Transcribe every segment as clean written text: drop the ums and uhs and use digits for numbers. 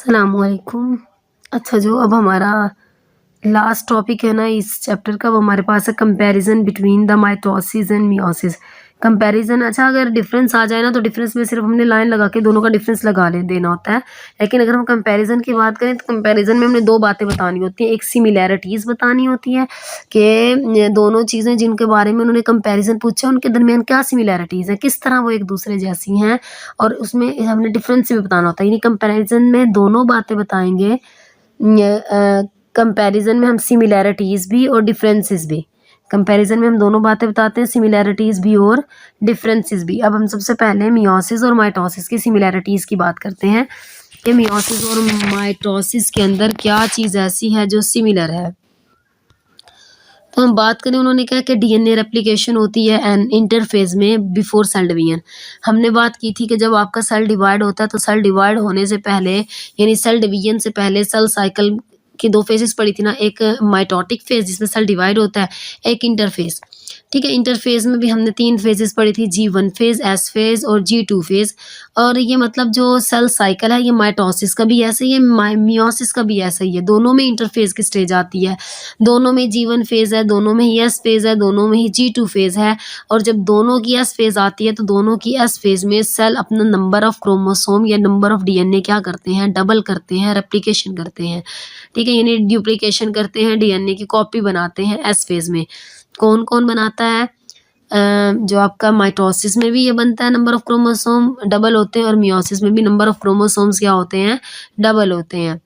अस्सलामुअलैकुम। अच्छा, जो अब हमारा लास्ट टॉपिक है ना इस चैप्टर का, वो हमारे पास है comparison between the mitosis and meiosis. Comparison, अच्छा अगर डिफरेंस आ जाए ना तो डिफरेंस में सिर्फ हमने लाइन लगा के दोनों का डिफरेंस लगा ले देना होता है। लेकिन अगर हम कंपैरिजन की बात करें तो कंपैरिजन में हमने दो बातें बतानी होती हैं। एक सिमिलैरिटीज़ बतानी होती है कि दोनों चीज़ें जिनके बारे में उन्होंने कंपैरिजन पूछा उनके दरमियान क्या सिमिलैरिटीज़ है, किस तरह वो एक दूसरे जैसी हैं, और उसमें हमने डिफरेंस भी बताना होता है। यानी कंपैरिजन में दोनों बातें बताएंगे। कंपैरिजन में हम सिमिलैरिटीज़ भी और डिफरेंसेस भी, कंपैरिजन में हम दोनों बातें बताते हैं, सिमिलैरिटीज़ भी और डिफरेंसेस भी। अब हम सबसे पहले मियोसिस और माइटोसिस की सिमिलैरिटीज़ की बात करते हैं कि मियोसिस और माइटोसिस के अंदर क्या चीज़ ऐसी है जो सिमिलर है। तो हम बात करें, उन्होंने कहा कि डीएनए रेप्लिकेशन होती है एन इंटरफेज में बिफोर सेल डिवीजन। हमने बात की थी कि जब आपका सेल डिवाइड होता है तो सेल डिवाइड होने से पहले यानी सेल डिवीजन से पहले सेल साइकिल की दो फेजेस पड़ी थी ना, एक माइटोटिक फेज जिसमें सेल डिवाइड होता है, एक इंटरफेज। ठीक है, इंटरफेज में भी हमने तीन फेजेस पढ़ी थी, G1 फेज, S फेज और G2 फेज। और ये मतलब जो सेल साइकिल है ये माइटोसिस का भी ऐसा ही है, मियोसिस का भी ऐसा ही है। दोनों में इंटरफेज की स्टेज आती है, दोनों में G1 फेज है, दोनों में ही S फेज है, दोनों में ही G2 फेज है। और जब दोनों की S फेज आती है तो दोनों की S फेज में सेल अपना नंबर ऑफ क्रोमोसोम या नंबर ऑफ डीएनए क्या करते हैं, डबल करते हैं, रेप्लिकेशन करते हैं। ठीक है, यानी डुप्लीकेशन करते हैं, डीएनए की कॉपी बनाते हैं एस फेज में। कौन कौन बनाता है? जो आपका माइटोसिस में भी ये बनता है, नंबर ऑफ क्रोमोसोम डबल होते हैं, और मियोसिस में भी नंबर ऑफ क्रोमोसोम्स क्या होते हैं, डबल होते हैं।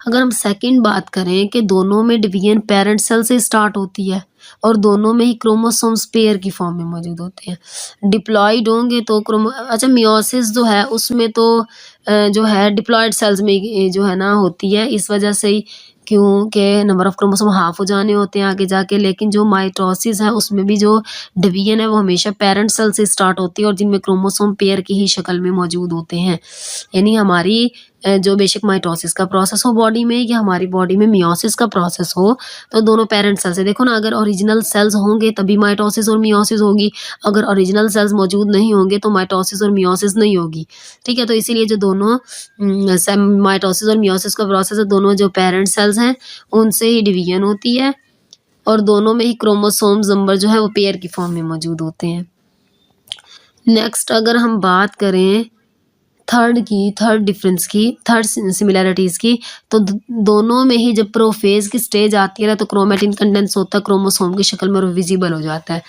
अगर हम सेकंड बात करें कि दोनों में डिवीजन पेरेंट सेल से स्टार्ट होती है और दोनों में ही क्रोमोसोम्स पेयर की फॉर्म में मौजूद होते हैं। डिप्लॉयड होंगे तो अच्छा मियोसिस जो है उसमें तो जो है डिप्लॉयड सेल्स में जो है ना होती है, इस वजह से ही क्योंकि नंबर ऑफ क्रोमोसोम हाफ हो जाने होते हैं आगे जाके। लेकिन जो माइटोसिस है उसमें भी जो डिवीजन है वो हमेशा पेरेंट सेल से स्टार्ट होती है और जिनमें क्रोमोसोम पेयर की ही शक्ल में मौजूद होते हैं। यानी हमारी जो बेशक माइटोसिस का प्रोसेस हो बॉडी में या हमारी बॉडी में मियोसिस का प्रोसेस हो, तो दोनों पेरेंट सेल से, देखो ना, अगर ओरिजिनल सेल्स होंगे तभी माइटोसिस और मियोसिस होगी, अगर ओरिजिनल सेल्स मौजूद नहीं होंगे तो माइटोसिस और मियोसिस नहीं होगी। ठीक है, तो इसीलिए जो दोनों माइटोसिस और मियोसिस का प्रोसेस है, दोनों जो पेरेंट सेल्स हैं उनसे ही डिवीजन होती है और दोनों में ही क्रोमोसोम्स नंबर जो है वो पेयर की फॉर्म में मौजूद होते हैं। नेक्स्ट अगर हम बात करें थर्ड डिफरेंस की, थर्ड सिमिलैरिटीज़ की, तो दोनों में ही जब प्रोफेज की स्टेज आती है ना तो क्रोमेटिन कंडेंस होता है, क्रोमोसोम की शक्ल में और विजिबल हो जाता है।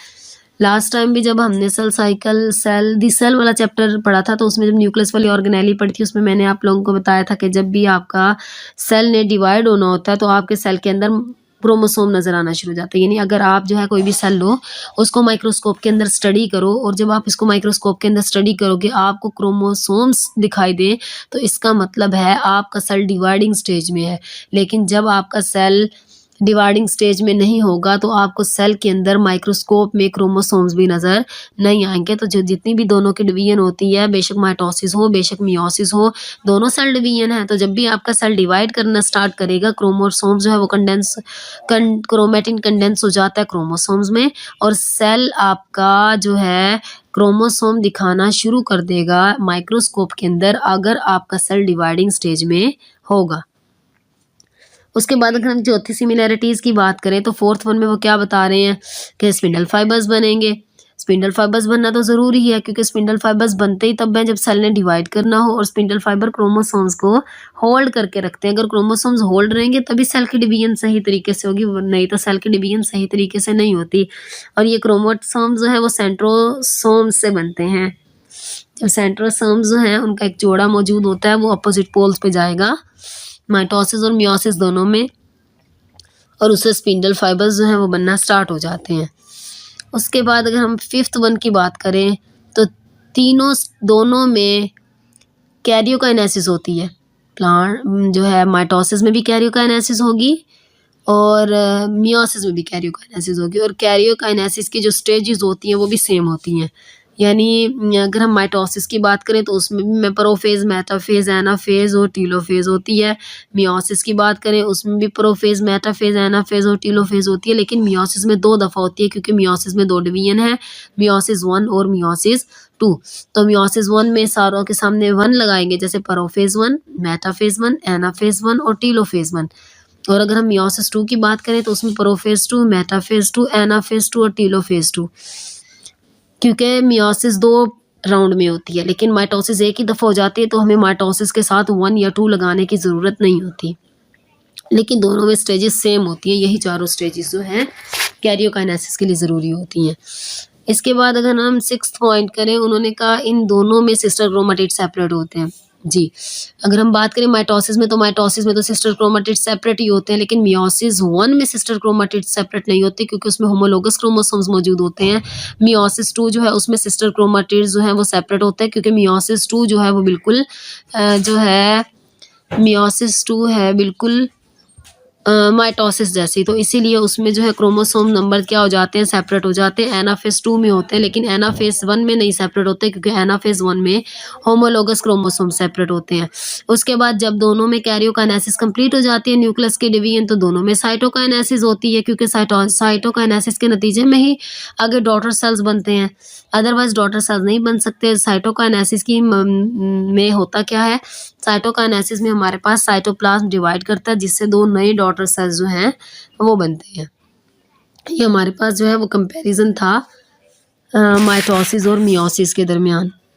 लास्ट टाइम भी जब हमने सेल साइकिल दी सेल वाला चैप्टर पढ़ा था तो उसमें जब न्यूक्लियस वाली ऑर्गेनेली पढ़ी थी उसमें मैंने आप लोगों को बताया था कि जब भी आपका सेल ने डिवाइड होना होता है तो आपके सेल के अंदर क्रोमोसोम नज़र आना शुरू हो जाता है। यानी अगर आप जो है कोई भी सेल लो, उसको माइक्रोस्कोप के अंदर स्टडी करो और जब आप इसको माइक्रोस्कोप के अंदर स्टडी करोगे आपको क्रोमोसोम्स दिखाई दे तो इसका मतलब है आपका सेल डिवाइडिंग स्टेज में है। लेकिन जब आपका सेल डिवाइडिंग स्टेज में नहीं होगा तो आपको सेल के अंदर माइक्रोस्कोप में क्रोमोसोम्स भी नज़र नहीं आएंगे। तो जो जितनी भी दोनों की डिवीजन होती है, बेशक माइटोसिस हो बेशक मियोसिस हो, दोनों सेल डिवीजन है, तो जब भी आपका सेल डिवाइड करना स्टार्ट करेगा क्रोमोसोम्स जो है वो क्रोमेटिन कंडेंस हो जाता है क्रोमोसोम्स में और सेल आपका जो है क्रोमोसोम दिखाना शुरू कर देगा माइक्रोस्कोप के अंदर अगर आपका सेल डिवाइडिंग स्टेज में होगा। उसके बाद अगर हम चौथी सिमिलैरिटीज़ की बात करें तो फोर्थ वन में वो क्या बता रहे हैं कि स्पिंडल फाइबर्स बनेंगे। स्पिंडल फाइबर्स बनना तो ज़रूरी है क्योंकि स्पिंडल फाइबर्स बनते ही तब हैं जब सेल ने डिवाइड करना हो और स्पिंडल फाइबर क्रोमोसोम्स को होल्ड करके रखते हैं। अगर क्रोमोसोम्स होल्ड रहेंगे तभी सेल की डिवीजन सही तरीके से होगी, नहीं तो सेल की डिवीजन सही तरीके से नहीं होती। और ये क्रोमोसोम्स जो है वो सेंट्रोसोम्स से बनते हैं। जब सेंट्रोसोम्स जो हैं उनका एक जोड़ा मौजूद होता है, वो अपोजिट पोल्स पे जाएगा माइटोसिस और मियोसिस दोनों में, और उससे स्पिंडल फाइबर्स जो हैं वो बनना स्टार्ट हो जाते हैं। उसके बाद अगर हम फिफ्थ वन की बात करें तो दोनों में कैरियोकाइनेसिस होती है। प्लांट जो है माइटोसिस में भी कैरियोकाइनेसिस होगी और मियोसिस में भी कैरियोकाइनेसिस होगी, और कैरियोकाइनेसिस की जो स्टेजेस होती हैं वो भी सेम होती हैं। यानी अगर हम माइटोसिस की बात करें तो उसमें भी प्रोफेज, मेटाफेज, एनाफेज और टीलोफेज होती है। मियोसिस की बात करें उसमें भी प्रोफेज, मेटाफेज, एनाफेज और टीलोफेज होती है, लेकिन मियोसिस में 2 दफ़ा होती है क्योंकि मियोसिस में 2 डिवीजन है, मियोसिस 1 और मियोसिस 2, तो मियोसिस 1 में सारों के सामने 1 लगाएंगे, जैसे प्रोफेज 1, मेटाफेज 1, एनाफेज 1 और टीलोफेज 1। और अगर हम मियोसिस 2 की बात करें तो उसमें प्रोफेज 2, मेटाफेज 2, एनाफेज 2 और टीलोफेज 2। क्योंकि मियोसिस 2 राउंड में होती है, लेकिन माइटोसिस एक ही दफ़ा हो जाती है, तो हमें माइटोसिस के साथ 1 या 2 लगाने की ज़रूरत नहीं होती, लेकिन दोनों में स्टेजेस सेम होती हैं। यही चारों स्टेजेस जो हैं कैरियोकाइनेसिस के लिए ज़रूरी होती हैं। इसके बाद अगर हम 6th पॉइंट करें, उन्होंने कहा इन दोनों में सिस्टर क्रोमेटिड सेपरेट होते हैं। जी, अगर हम बात करें माइटोसिस में तो सिस्टर क्रोमेटिड सेपरेट ही होते हैं, लेकिन मियोसिस 1 में सिस्टर क्रोमेटिड सेपरेट नहीं होते, क्योंकि उसमें होमोलोगस क्रोमोसोम्स मौजूद होते हैं। मियोसिस 2 जो है उसमें सिस्टर क्रोमेटिड जो है वो सेपरेट होते हैं, क्योंकि मियोसिस 2 जो है वो बिल्कुल जो है मियोसिस 2 है बिल्कुल माइटोसिस जैसी, तो इसीलिए उसमें जो है क्रोमोसोम नंबर क्या हो जाते हैं, सेपरेट हो जाते हैं। एनाफेज 2 में होते हैं, लेकिन एनाफेज 1 में नहीं सेपरेट होते, क्योंकि एनाफेज 1 में होमोलोगस क्रोमोसोम सेपरेट होते हैं। उसके बाद जब दोनों में कैरियोकाइनेसिस कंप्लीट हो जाती है, न्यूक्लियस की डिवीजन, तो दोनों में साइटोकाइनेसिस होती है, क्योंकि साइटोकाइनेसिस के नतीजे में ही आगे डॉटर सेल्स बनते हैं, अदरवाइज डॉटर सेल्स नहीं बन सकते। साइटोकाइनेसिस की में होता क्या है, साइटोकाइनेसिस में हमारे पास साइटोप्लाज्म डिवाइड करता है, जिससे 2 नए डॉटर सेल्स जो हैं वो बनते हैं। ये हमारे पास जो है वो कंपैरिजन था माइटोसिस और मियोसिस के दरमियान।